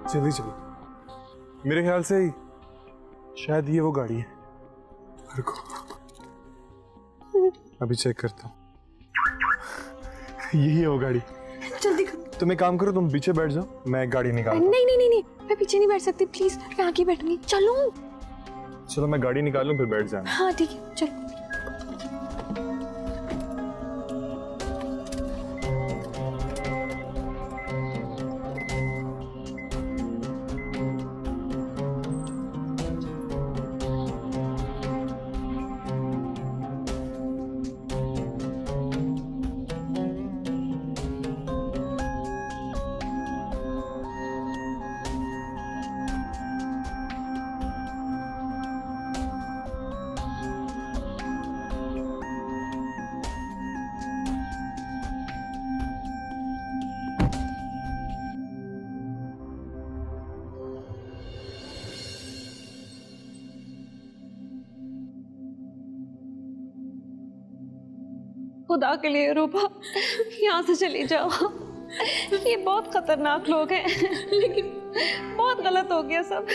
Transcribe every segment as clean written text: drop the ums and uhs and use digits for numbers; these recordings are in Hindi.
जल्दी चलो, मेरे ख्याल से शायद ये वो गाड़ी है। रुको अभी चेक करता हूँ। यही है वो गाड़ी। जल्दी करो। तुम एक काम करो, तुम पीछे बैठ जाओ, मैं गाड़ी निकाल। नहीं नहीं नहीं नहीं, मैं पीछे नहीं बैठ सकती, प्लीज मैं आगे बैठूंगी। चलो चलो मैं गाड़ी निकाल लूँ फिर बैठ जाना। हाँ ठीक है चलो। खुदा के लिए रूपा, यहाँ से चली जाओ। ये बहुत खतरनाक लोग हैं, लेकिन बहुत गलत हो गया सब।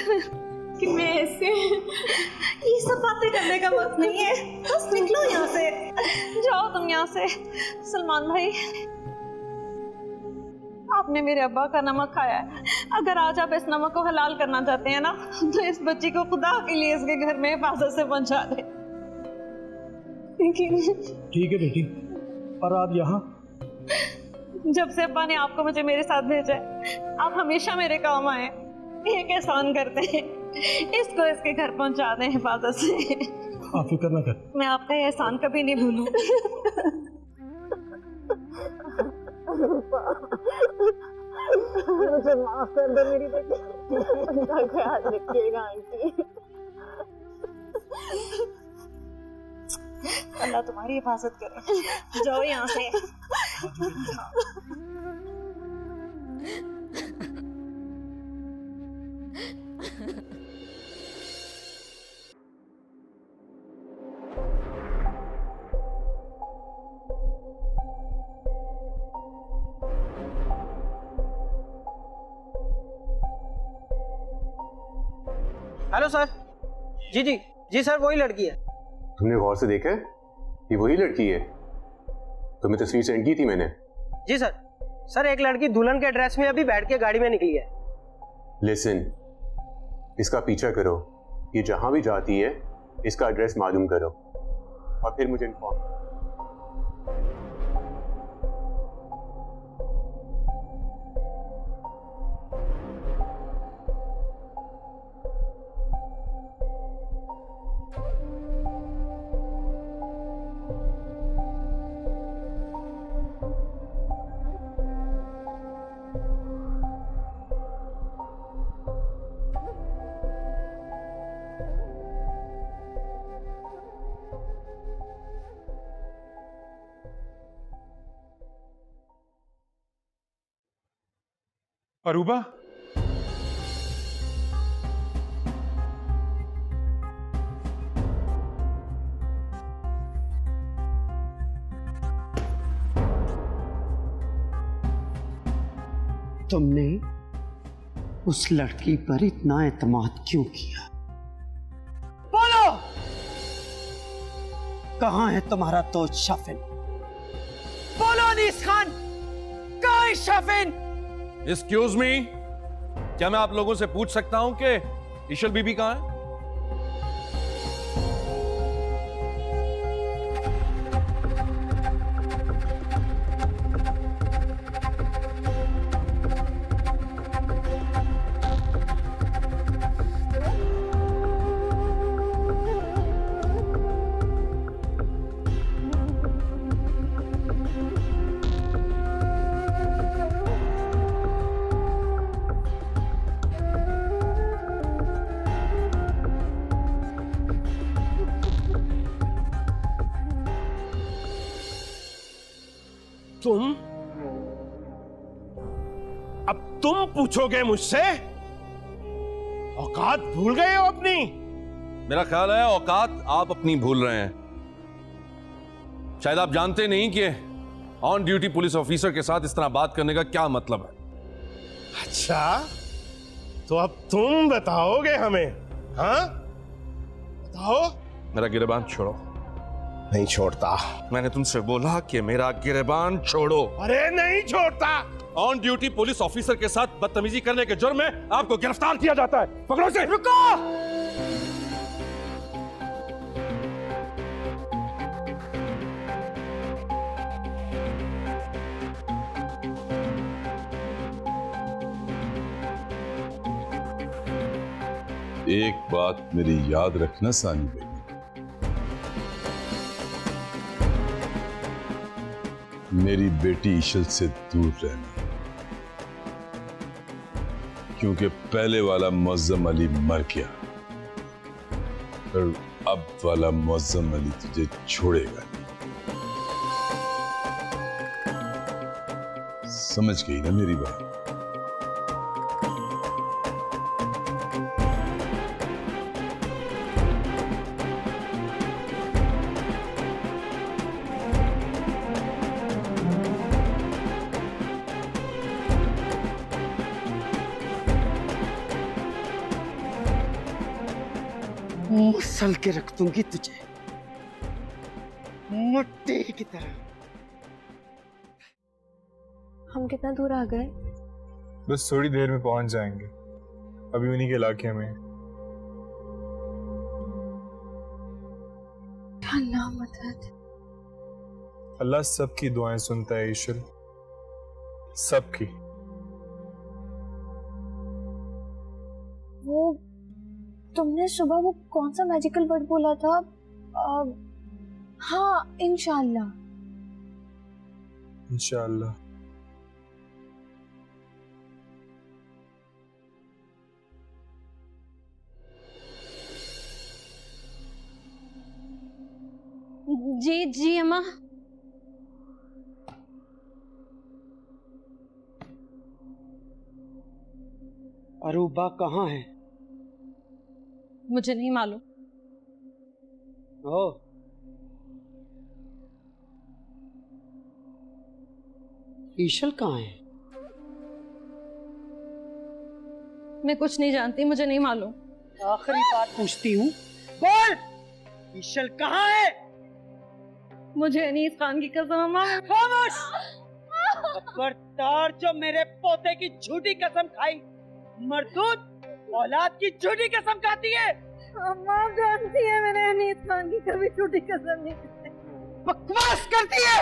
कि मैं ऐसे ये सब बातें करने का वक्त नहीं है, बस निकलो यहाँ से। जाओ तुम यहाँ से। सलमान भाई, आपने मेरे अब्बा का नमक खाया है, अगर आज आप इस नमक को हलाल करना चाहते हैं ना, तो इस बच्ची को खुदा के लिए इसके घर में हिफाजत से पहुंचा दे। ठीक है बेटी, पर आप यहाँ? जब से अब्बा ने आपको मुझे मेरे साथ भेजा है, आप हमेशा मेरे काम आए। एक एहसान करते हैं, इसको इसके घर पहुंचा दें हिफाजत से। आप फिक्र न कर, मैं आपका ये एहसान कभी नहीं भूलूं। मुझे माफ कर दो मेरी बेटी, उनका ख्याल रखिएगा आंटी। अल्लाह तुम्हारी हिफाजत करे। जाओ यहाँ से। Hello sir. जी जी जी सर, वही लड़की है। तुमने गौर से देखा है? ये वही लड़की है, तुम्हें तस्वीर सेंड की थी मैंने। जी सर। सर एक लड़की दुल्हन के ड्रेस में अभी बैठ के गाड़ी में निकली है। लिसन, इसका पीछा करो, ये जहां भी जाती है इसका एड्रेस मालूम करो और फिर मुझे इन्फॉर्म। अरूबा, तुमने उस लड़की पर इतना एतमाद क्यों किया? बोलो, कहां है तुम्हारा दोस्त शाफिन? बोलो अनीस खान, कहां है शाफिन? एक्सक्यूज मी, क्या मैं आप लोगों से पूछ सकता हूं कि इशल बीबी कहां है? अब तुम पूछोगे मुझसे? औकात भूल गए हो अपनी? मेरा ख्याल है औकात आप अपनी भूल रहे हैं। शायद आप जानते नहीं कि ऑन ड्यूटी पुलिस ऑफिसर के साथ इस तरह बात करने का क्या मतलब है। अच्छा, तो अब तुम बताओगे हमें? हाँ, बताओ। मेरा गिरबान छोड़ो। नहीं छोड़ता। मैंने तुमसे बोला कि मेरा गिरबान छोड़ो। अरे नहीं छोड़ता। ऑन ड्यूटी पुलिस ऑफिसर के साथ बदतमीजी करने के जुर्म में आपको गिरफ्तार किया जाता है। पकड़ो इसे। रुको। एक बात मेरी याद रखना सानी बेटी, मेरी बेटी ईशल से दूर रहना, क्योंकि पहले वाला मुअज्जम अली मर गया और अब वाला मुअज्जम अली तुझे छोड़ेगा नहीं। समझ गई ना मेरी बात? मसल के रख दूंगी तुझे मिट्टी की तरह। हम कितना दूर आ गए? बस थोड़ी देर में पहुंच जाएंगे, अभी उन्हीं के इलाके में। अल्लाह मदद। अल्लाह सबकी दुआएं सुनता है ईशल, सबकी। वो तुमने सुबह वो कौन सा मैजिकल वर्ड बोला था? हाँ, इंशाल्लाह। इंशाल्लाह। जी जी अम्मा। अरूबा कहाँ है? मुझे नहीं मालूम। ओ, ईशल कहाँ है? मैं कुछ नहीं जानती, मुझे नहीं मालूम। आखिरी बात पूछती हूँ, बोल, ईशल कहाँ है? मुझे अनीस खान की कसम अम्मा। खामोश! खबरदार जो मेरे पोते की झूठी कसम खाई, मरदूद औलाद की झूठी कसम खाती है। अम्मा जानती है मैंने अनीस खान की कभी झूठी कसम नहीं खाई। बकवास करती है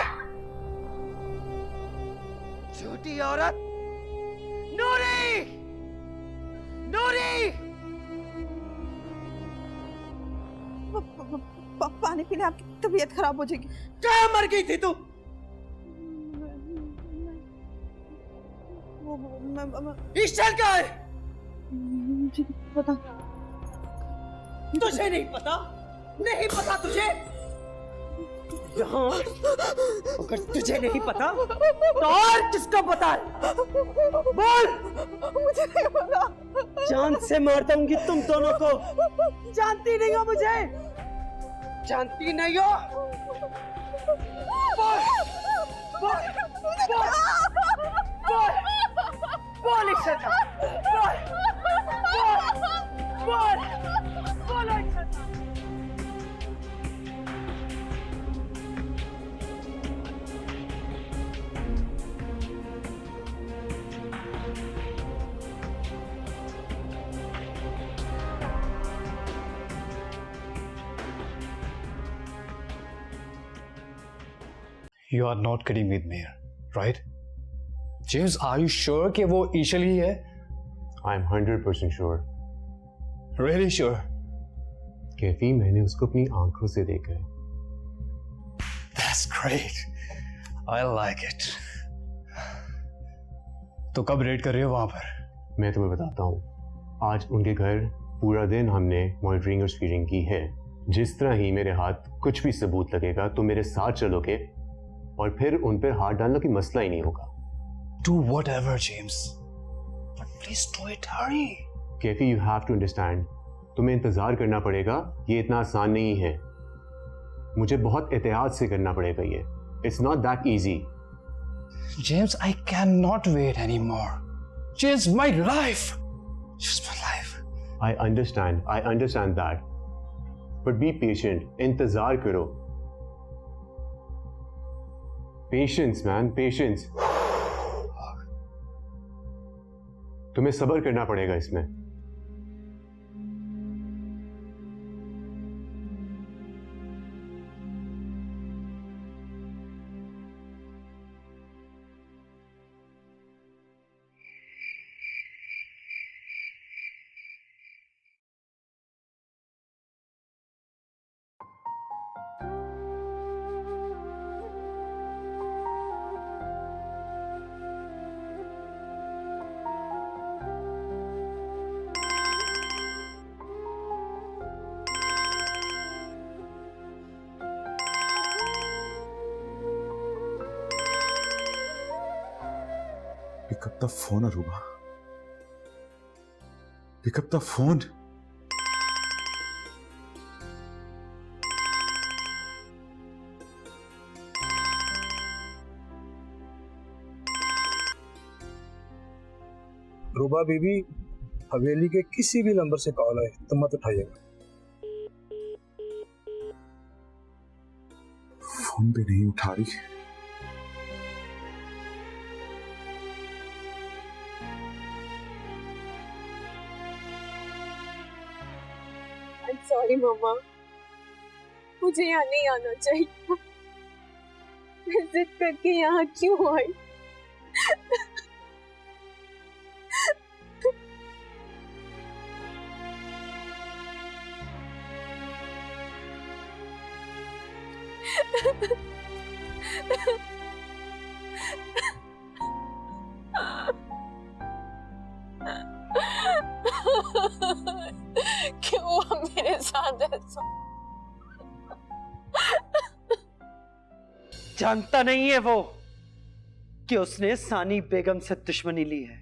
झूठी औरत। नूरी, नूरी, पानी पीने आपकी तबीयत खराब हो जाएगी। कहाँ मर गई थी तू? ईशल कहाँ है? मुझे पता। तुझे नहीं पता? नहीं पता तुझे? यहाँ अगर तुझे नहीं पता तो और किसको पता है? बोल। मुझे नहीं पता। जान से मार दूंगी तुम दोनों को। जानती नहीं हो मुझे? जानती नहीं हो? बोल, बोल, बोल, बोल, बोल इशरता, बोल, बोल, बोल, बोलो इशरता। You are not kidding with me, right? James, are you sure कि वो ईशल ही है? I'm 100% sure. Really sure? Kaifi, मैंने उसको अपनी आंखों से देखा है। That's great. I like it. तो कब रेड कर रहे हो वहां पर? मैं तुम्हें बताता हूँ। आज उनके घर पूरा दिन हमने मॉनिटरिंग और स्क्रीनिंग की है। जिस तरह ही मेरे हाथ कुछ भी सबूत लगेगा तो मेरे साथ चलोगे और फिर उन पर हाथ डालना कोई मसला ही नहीं होगा। Do whatever, James. But please do it. Hurry. Kaifi, you have to understand. तुम्हें इंतजार करना पड़ेगा, ये इतना आसान नहीं है। मुझे बहुत एहतियात से करना पड़ेगा ये। It's not that easy. James, I cannot wait anymore. James, my life. She's my life. I understand that. But be patient. इंतजार करो. Patience, man, patience. तुम्हें सब्र करना पड़ेगा इसमें. Pick up the phone, Aruba. Pick up the phone. रूबा बीबी, हवेली के किसी भी नंबर से कॉल आए तो मत उठाइएगा. फोन पे नहीं उठा रही. सॉरी मम्मा, मुझे यहाँ नहीं आना चाहिए. मैं जिद करके यहाँ क्यों आई? क्यों हुआ मेरे साथ ऐसा? जानता नहीं है वो कि उसने सानी बेगम से दुश्मनी ली है.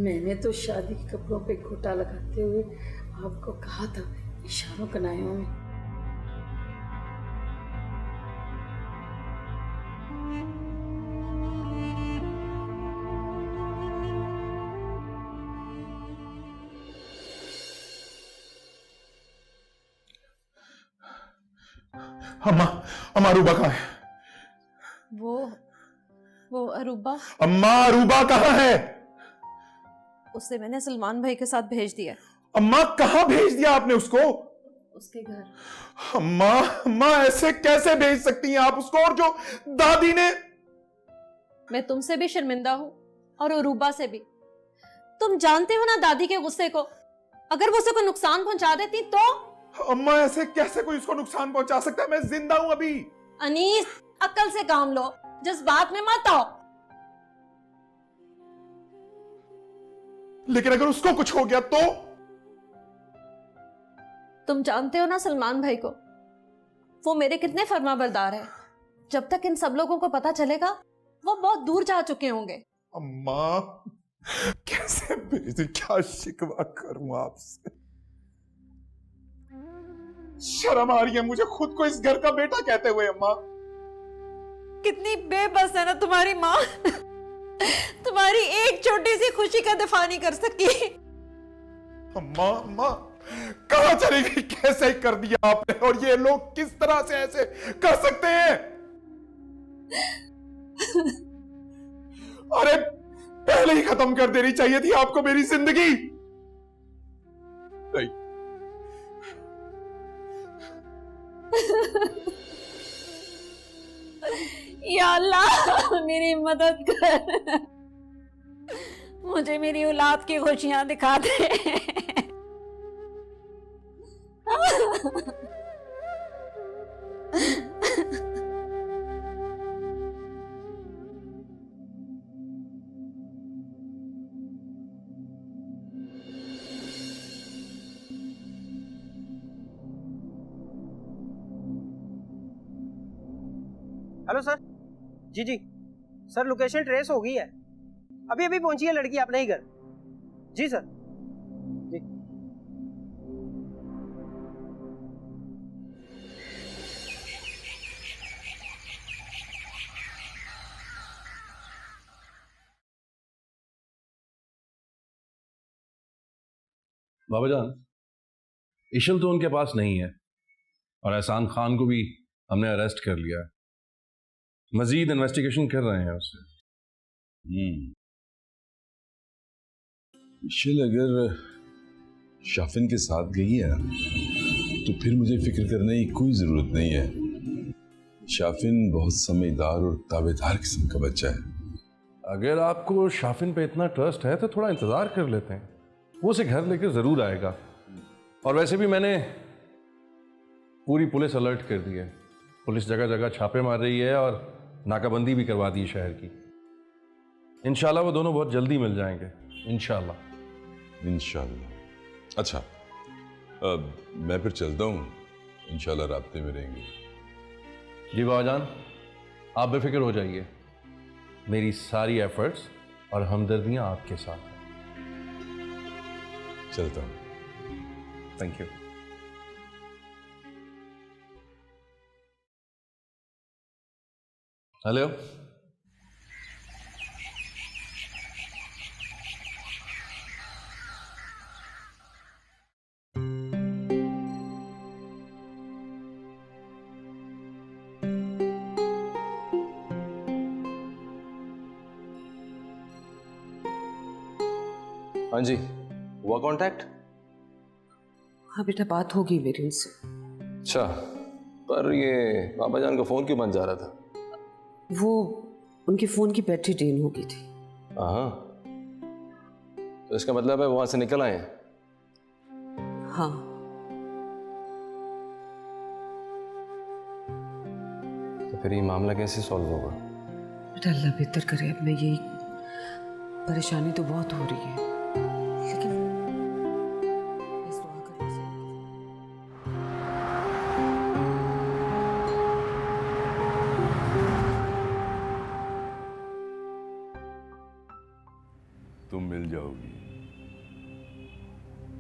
मैंने तो शादी के कपड़ों पे गोटा लगाते हुए आपको कहा था, इशारों कनायों में. अम्मा, अम्मा अरूबा कहाँ है? वो अरूबा, अम्मा अरूबा कहाँ है? उसे मैंने सलमान भाई के साथ भेज दिया. अम्मा कहाँ भेज दिया आपने उसको? उसके घर. अम्मा, अम्मा ऐसे कैसे भेज सकती हैं आप उसको? और जो दादी ने... मैं तुमसे भी शर्मिंदा हूँ और अरूबा से भी. तुम जानते हो ना दादी के गुस्से को. अगर वो उसे कोई नुकसान पहुंचा देती तो? अम्मा ऐसे कैसे कोई उसको नुकसान पहुंचा सकता है? मैं जिंदा हूं अभी. अनीस, अक्ल से काम लो, जज्बात में मत आओ. लेकिन अगर उसको कुछ हो गया तो? तुम जानते हो ना सलमान भाई को, वो मेरे कितने फर्माबरदार है. जब तक इन सब लोगों को पता चलेगा वो बहुत दूर जा चुके होंगे. अम्मा कैसे भेज, क्या शिकवा करूं आपसे? शर्म आ रही है मुझे खुद को इस घर का बेटा कहते हुए. अम्मा कितनी बेबस है ना तुम्हारी माँ. तुम्हारी एक छोटी सी खुशी का दिफा नहीं कर सकी. अम्मा, अम्मा कहां चली गई? कैसे कर दिया आपने? और ये लोग किस तरह से ऐसे कर सकते हैं? अरे पहले ही खत्म कर देनी चाहिए थी आपको मेरी जिंदगी. नहीं. या अल्लाह मेरी मदद कर. मुझे मेरी औलाद की खुशियां दिखा दे. Hello sir. जी जी सर, लोकेशन ट्रेस हो गई है. अभी अभी पहुंची है लड़की अपने ही घर. जी सर. बाबा जान, इशल तो उनके पास नहीं है और एहसान खान को भी हमने अरेस्ट कर लिया है। मजीद इन्वेस्टिगेशन कर रहे हैं उससे। इशल अगर शाफिन के साथ गई है तो फिर मुझे फिक्र करने की कोई जरूरत नहीं है। शाफिन बहुत समझदार और ताबेदार किस्म का बच्चा है। अगर आपको शाफिन पे इतना ट्रस्ट है तो थोड़ा इंतजार कर लेते हैं, वो उसे घर लेकर जरूर आएगा। और वैसे भी मैंने पूरी पुलिस अलर्ट कर दी है, पुलिस जगह जगह छापे मार रही है और नाकाबंदी भी करवा दी है शहर की। इंशाल्लाह वो दोनों बहुत जल्दी मिल जाएंगे, इंशाल्लाह। इंशाल्लाह। अच्छा, अब मैं फिर चलता हूँ, इंशाल्लाह राब्ते में रहेंगे। जी बाबा जान, आप बेफिक्र हो जाइए, मेरी सारी एफर्ट्स और हमदर्दियां आपके साथ हैं। चलता हूँ। Thank you. हेलो, हाँ जी, हुआ कांटेक्ट? हाँ बेटा, बात होगी मेरी उनसे। अच्छा, पर ये बाबा जान का फोन क्यों बंद जा रहा था? वो उनके फोन की बैटरी ड्रेन हो गई थी। हाँ, तो इसका मतलब है वहां से निकल आए हैं? हाँ। तो फिर ये मामला कैसे सॉल्व होगा? बेटा अल्लाह बेहतर करे। अब मैं यही परेशानी तो बहुत हो रही है, लेकिन बस दुआ करने से। तुम मिल जाओगी,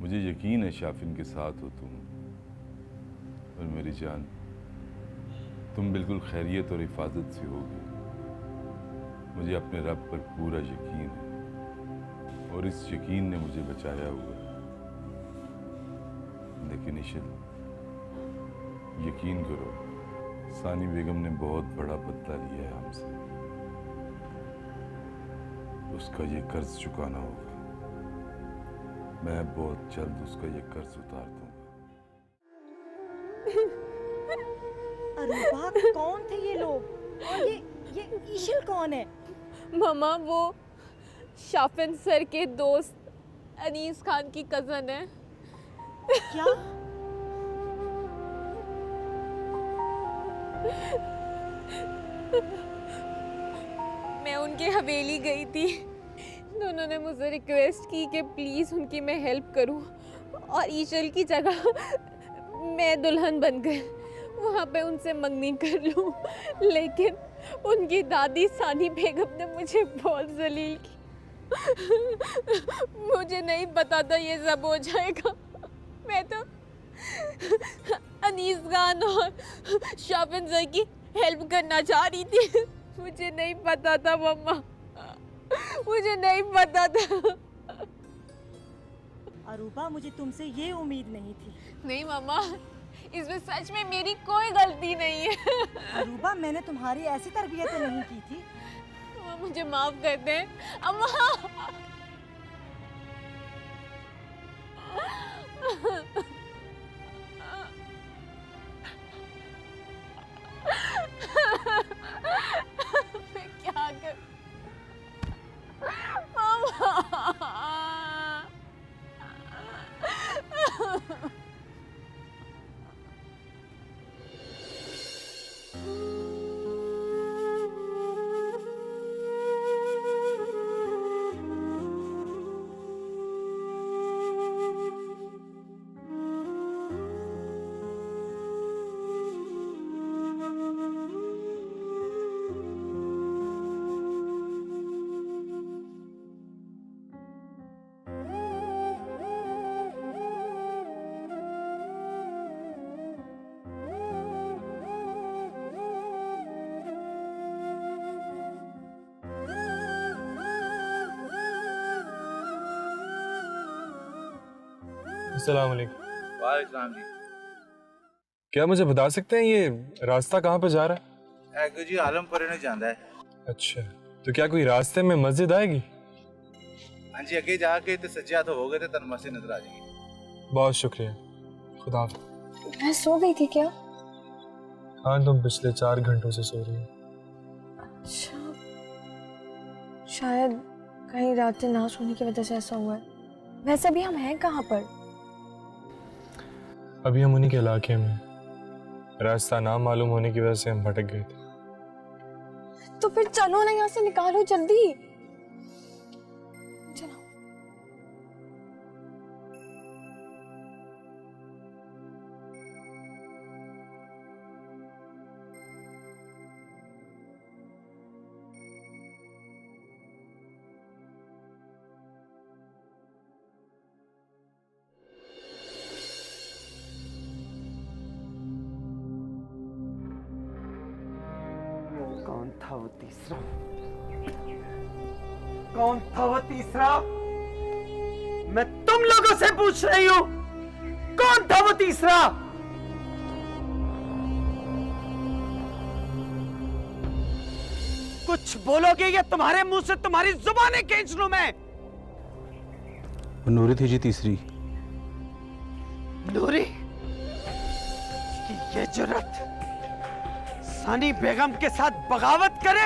मुझे यकीन है शाफिन के साथ हो तुम। और मेरी जान, तुम बिल्कुल खैरियत और हिफाजत से होगी। मुझे अपने रब पर पूरा यकीन है और इस यकीन ने मुझे बचाया हुआ है। लेकिन इशल, यकीन करो, सानी बेगम ने बहुत बड़ा बदला लिया है हमसे। उसका ये कर्ज चुकाना होगा। मैं बहुत जल्द उसका ये कर्ज उतार दूंगा। अरूबा, कौन थे ये लोग? और ये इशल कौन है? मामा, वो शाफिन सर के दोस्त अनीस खान की कजन है। क्या? मैं उनके हवेली गई थी तो उन्होंने मुझसे रिक्वेस्ट की कि प्लीज़ उनकी मैं हेल्प करूं और ईशल की जगह मैं दुल्हन बनकर वहाँ पे उनसे मंगनी कर लूं। लेकिन उनकी दादी सानी बेगम ने मुझे बहुत जलील की। मुझे नहीं पता था ये सब हो जाएगा। मैं तो अनीस खान और शाफिन सर की हेल्प करना चाह रही थी। मुझे नहीं पता था मम्मा, मुझे नहीं पता था। अरूबा, मुझे तुमसे ये उम्मीद नहीं थी। नहीं मम्मा, इसमें सच में मेरी कोई गलती नहीं है। अरूबा, मैंने तुम्हारी ऐसी तरबियत नहीं की थी। मुझे माफ कर दें अम्मा। मैं क्या कर अस्सलाम वालेकुम। वालेकुम जी। क्या मुझे बता सकते हैं ये रास्ता कहाँ पे जा रहा है? एगो जी आलमपुर ने जाता है। अच्छा, तो क्या कोई रास्ते में मस्जिद आएगी? हाँ जी, अगे जाके तो सज्जे हाथ हो गए तो तन मस्जिद नजर आ जाएगी। बहुत शुक्रिया, खुदा हाफ़िज़। मैं सो गई थी क्या? हाँ, तुम पिछले 4 घंटों से सो रही हो। अच्छा, शायद कहीं रात ना सोने की वजह से ऐसा हुआ है। वैसे भी हम हैं कहाँ पर? अभी हम उन्हीं के इलाके में, रास्ता ना मालूम होने की वजह से हम भटक गए थे। तो फिर चलो ना, यहाँ से निकालो जल्दी। चलो। कौन था वो तीसरा? कौन था वो तीसरा? मैं तुम लोगों से पूछ रही हूं, कौन था वो तीसरा? कुछ बोलोगे या तुम्हारे मुंह से तुम्हारी जुबानें खींच लूं मैं? नूरी थी जी तीसरी। नूरी की ये जुर्रत सानी बेगम के साथ बगावत करे?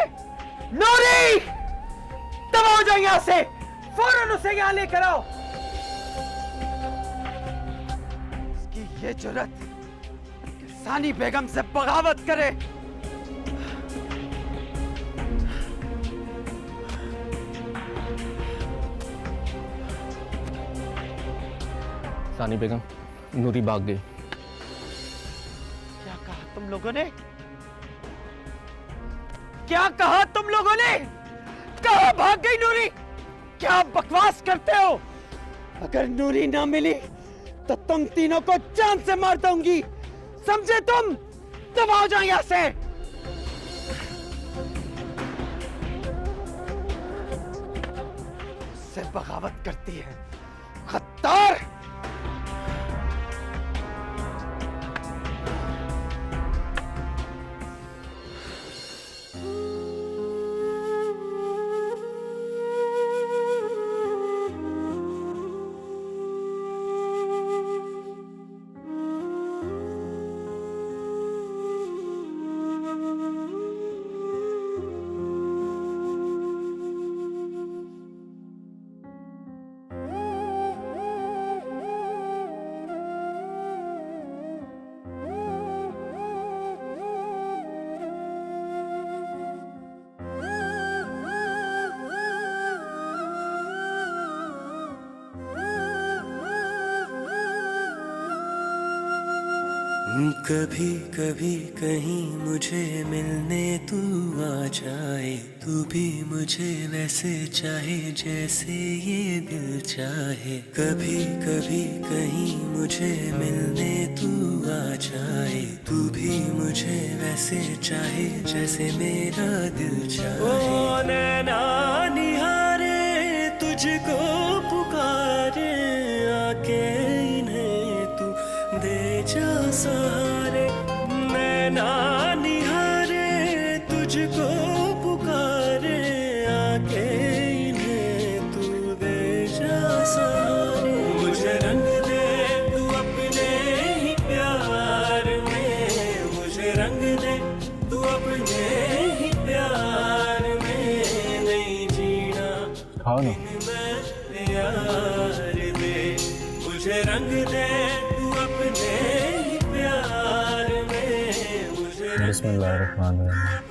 नूरी, तब हो जाए यहां से, फौरन उसे यहां लेकर आओ। इसकी ये जुर्रत कि सानी बेगम से बगावत करे। सानी बेगम, नूरी भाग गई। क्या कहा तुम लोगों ने? क्या कहा तुम लोगों ने? कहां भाग गई नूरी? क्या बकवास करते हो? अगर नूरी ना मिली तो तुम तीनों को जान से मार दूंगी, समझे तुम? तब आ जाओ यहां से। उससे बगावत करती है, खद्दार! कभी कभी कहीं मुझे मिलने तू आ जाए, तू भी मुझे वैसे चाहे जैसे ये दिल चाहे। कभी कभी कहीं मुझे मिलने तू आ जाए, तू भी मुझे वैसे चाहे जैसे मेरा दिल चाहे। ओ नैना निहारे तुझको पुकारे, आके इन्हें तू दे जा सहारे। नैना निहारे तुझको पुकारे, आके इन्हें तू दे जा सहारे। मुझे रंग दे तू अपने ही प्यार में, मुझे रंग दे तू अपने ही प्यार में। नहीं जीना बिन मैं यार दे, मुझे रंग दे तू अपने ही प्यार में। मुझे बिस्मिल्लाहिर्रहमानिर्रहीम।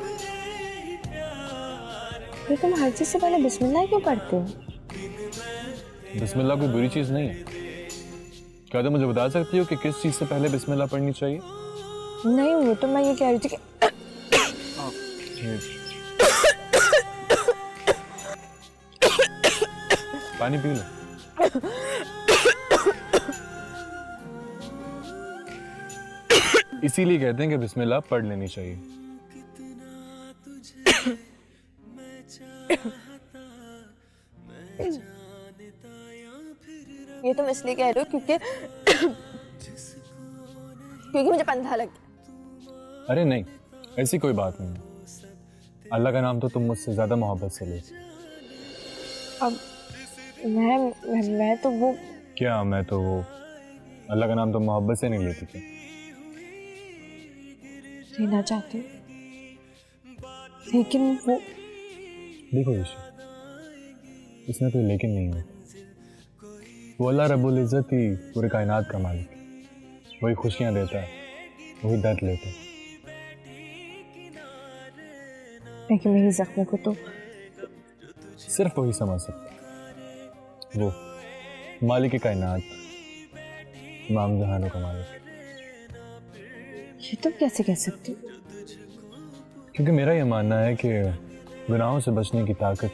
फिर तुम हर चीज से पहले बिस्मिल्लाह क्यों पढ़ते हो? बिस्मिल्लाह कोई बुरी चीज़ नहीं है। क्या तुम मुझे बता सकती हो कि किस चीज़ से पहले बिस्मिल्लाह पढ़नी चाहिए? नहीं, वो तो मैं ये कह रही थी कि पानी पी लो। इसीलिए कहते हैं कि बिस्मिल्लाह पढ़ लेनी चाहिए। ये तुम इसलिए कह रहे हो क्योंकि क्योंकि मुझे पंधा लग गया। अरे नहीं, ऐसी कोई बात नहीं है। अल्लाह का नाम तो तुम मुझसे ज्यादा मोहब्बत से लो। अब मैं तो वो क्या मैं तो वो अल्लाह का नाम तो मोहब्बत से नहीं लेती क्या? लेना चाहती हूँ, लेकिन वो देखो ऋषि, इसमें कोई लेकिन नहीं है। वो अल्लाह रब्बुल इज़्ज़त ही पूरे कायनात का मालिक है। वही खुशियाँ देता है, वही दर्द लेता है। लेकिन मेरी जख्मों को तो सिर्फ वही समझ सकता है। वो मालिक कायनात, इमाम जहानों का मालिक। ये तुम कैसे कह सकती हो? क्योंकि मेरा ये मानना है कि गुनाहों से बचने की ताकत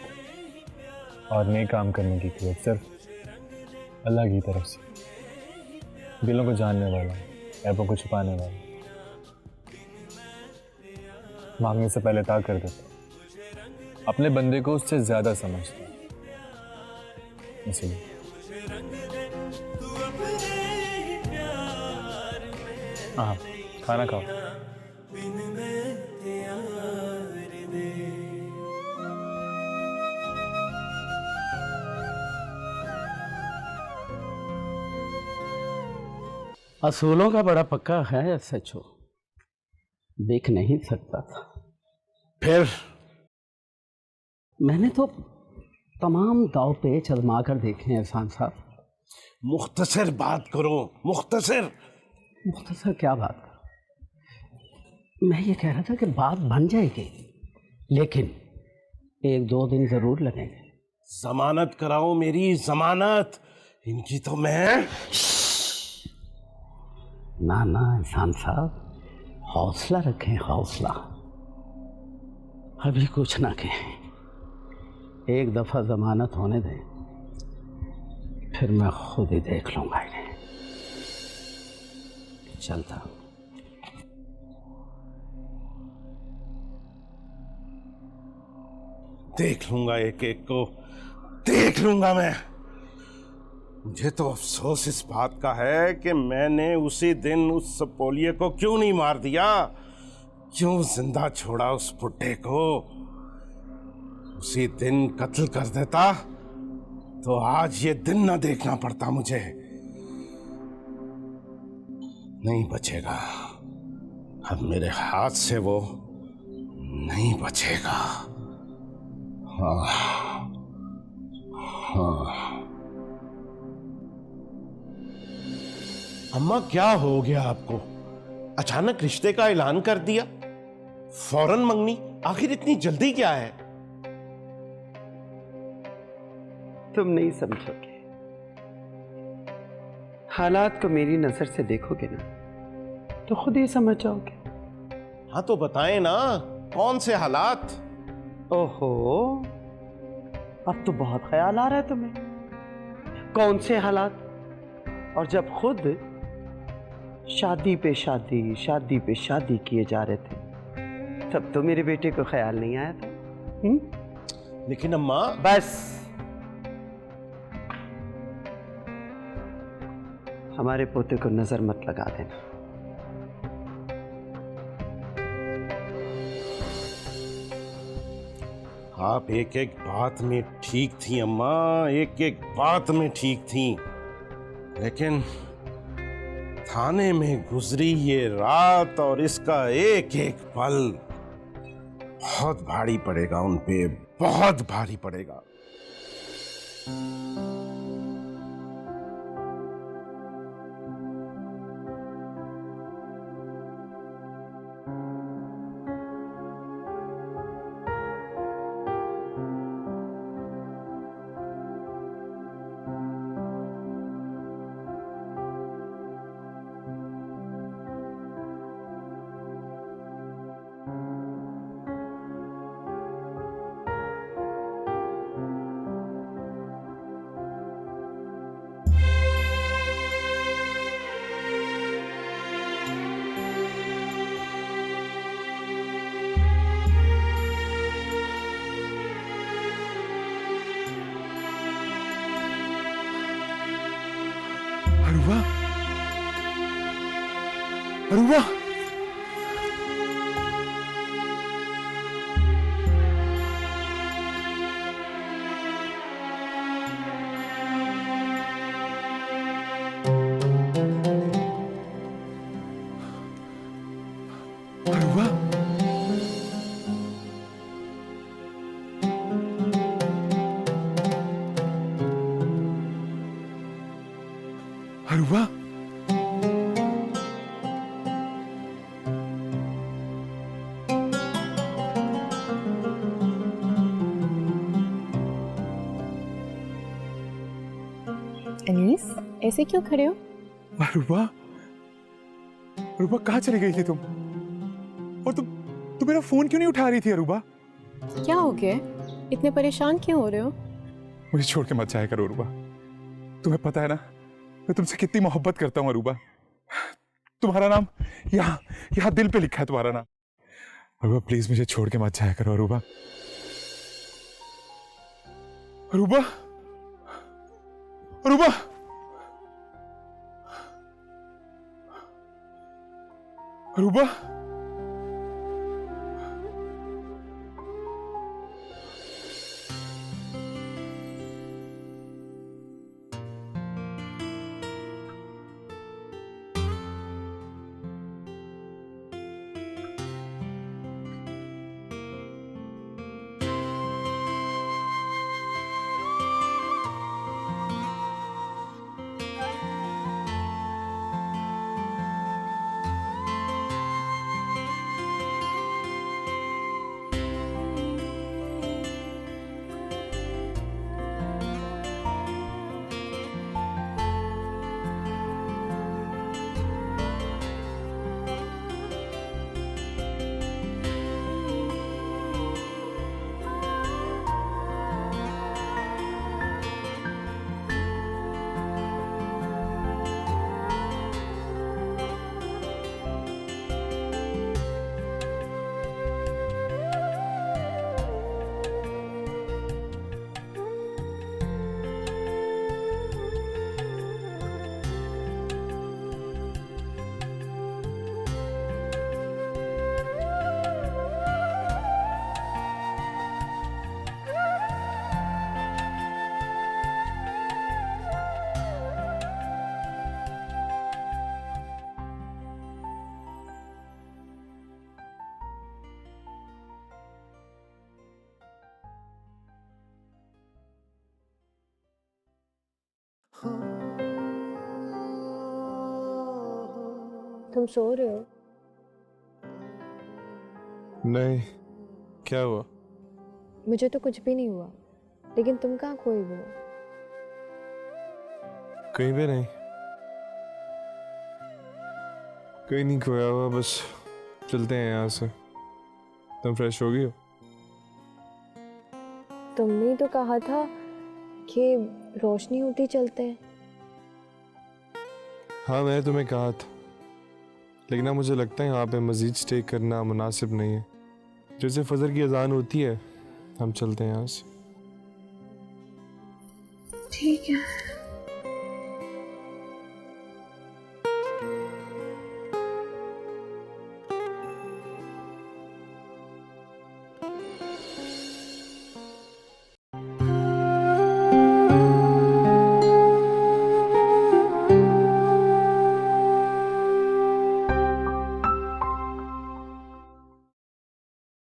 और नए काम करने की कुव्वत सिर्फ अल्लाह की तरफ से। दिलों को जानने वाला, ऐबों को छुपाने वाला, मांगने से पहले ता कर देता, अपने बंदे को उससे ज्यादा समझता है। इसलिए हाँ, खाना खाओ। असूलों का बड़ा पक्का है सचो, देख नहीं सकता था। फिर मैंने तो तमाम दाव पेच आजमा कर देखे हैं एहसान साहब। मुख्तसर बात करो, मुख्तसर। मुख्तसर क्या बात करो? मैं ये कह रहा था कि बात बन जाएगी, लेकिन 1-2 दिन जरूर लगेंगे। जमानत कराओ मेरी, जमानत। इनकी तो मैं ना ना एहसान साहब, हौसला रखें, हौसला। अभी कुछ ना कहें, एक दफा जमानत होने दें, फिर मैं खुद ही देख लूंगा इन्हें। चलता हूं। देख लूंगा, एक एक को देख लूंगा मैं। मुझे तो अफसोस इस बात का है कि मैंने उसी दिन उस सपोलिये को क्यों नहीं मार दिया, क्यों जिंदा छोड़ा उस बुड्ढे को। उसी दिन कत्ल कर देता तो आज ये दिन ना देखना पड़ता मुझे। नहीं बचेगा, अब मेरे हाथ से वो नहीं बचेगा। हाँ हाँ। अम्मा, क्या हो गया आपको? अचानक रिश्ते का ऐलान कर दिया, फौरन मंगनी। आखिर इतनी जल्दी क्या है? तुम नहीं समझोगे, हालात को मेरी नजर से देखोगे ना तो खुद ही समझ जाओगे। हाँ तो बताएं ना, कौन से हालात? ओहो, अब तो बहुत ख्याल आ रहा है तुम्हें। कौन से हालात? और जब खुद शादी पे शादी, शादी पे शादी किए जा रहे थे, तब तो मेरे बेटे को ख्याल नहीं आया था। लेकिन अम्मा, बस हमारे पोते को नजर मत लगा देना। आप एक एक बात में ठीक थी अम्मा, एक एक बात में ठीक थी, लेकिन थाने में गुजरी ये रात और इसका एक एक पल बहुत भारी पड़ेगा उन पे, बहुत भारी पड़ेगा। अरुबा, अरुबा, अरुबा, अरुबा, अनीस, ऐसे क्यों खड़े हो? अरुबा, अरुबा कहाँ चली गई थी तुम? और तुम मेरा फोन क्यों नहीं उठा रही थी अरुबा? क्या हो गया? इतने परेशान क्यों हो रहे हो? मुझे छोड़ के मत जाया करो अरुबा। तुम्हें पता है ना मैं तुमसे कितनी मोहब्बत करता हूँ अरुबा। तुम्हारा नाम यहाँ यहाँ दिल पे लिखा है तुम्हारा नाम। अरुबा प्लीज मुझे छोड़ के मत जाया करो अरुबा। अरुबा, अरुबा, अरुबा, तुम सो रहे हो? नहीं, क्या हुआ? मुझे तो कुछ भी नहीं हुआ, लेकिन तुम कहाँ खोए हुए हो? कहीं भी नहीं, कहीं नहीं खोया हुआ, बस चलते हैं यहाँ से। तुम फ्रेश हो गई हो? तुमने तो कहा था कि रोशनी होती चलते हैं। हाँ मैंने तुम्हें कहा था, लेकिन अब मुझे लगता है यहाँ पे मज़ीद स्टे करना मुनासिब नहीं है। जैसे फजर की अजान होती है हम चलते हैं यहाँ से। ठीक है।